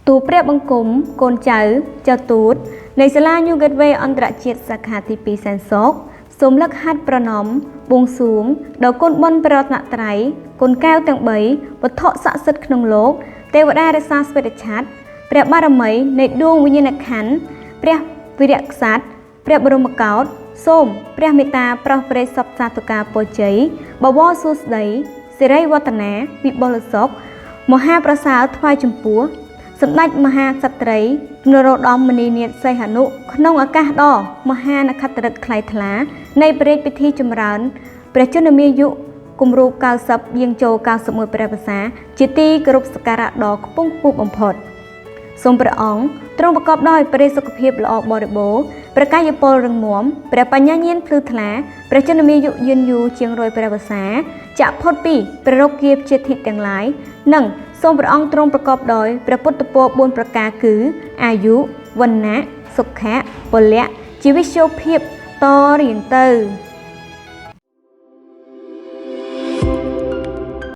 ទូព្រះបង្គំកូនចៅចៅទូតនៃសាលា New Gateway អន្តរជាតិសាខាទី2សែនសុខសូមលឹកហាត់ប្រណម្យបួងសួងដល់គុណបុណ្យព្រះរតនត្រ័យគុណកែវទាំង3វត្ថុស័ក្តិសិទ្ធិក្នុងលោកទេវតារក្សាស្វេតឆ័ត្រព្រះបារមីនៃដួងវិញ្ញាណក្ខន្ធព្រះវីរក្សត្រព្រះបរមកោដ្ឋសូមព្រះមេត្តាប្រោះព្រៃសពសាធុការពរជ័យបវរសួស្តីសិរីវឌ្ឍនាវិបុលសុខមហាប្រសើរថ្វាយចំពោះសម្ដេចមហាក្សត្រីនរោត្តមមុនីនាថសីហនុក្នុងឱកាសដ៏មហានក្ខត្តរិទ្ធថ្លៃថ្លានៃព្រះរាជពិធីចម្រើនព្រះជន្មាយុគម្រប់90យាងចូល91ព្រះវស្សាជាទីគោរពសក្ការៈដ៏ខ្ពង់ខ្ពស់បំផុតសូមព្រះអង្គទ្រង់ប្រកបដោយព្រះសុខភាពល្អបរិបូរណ៍ព្រះកាយពលរឹងមាំព្រះបញ្ញាញាណភ្លឺថ្លាព្រះជន្មាយុយឺនយូរជាង100ព្រះវស្សាចាក់ផុតពីព្រះរោគាព្យាធិទាំងឡាយនិងសូមព្រះអង្គទ្រង់ប្រកបដោយព្រះពុទ្ធពរ4ប្រការគឺអាយុវណ្ណៈសុខៈពលៈជីវិតសុភាពតរៀងទៅ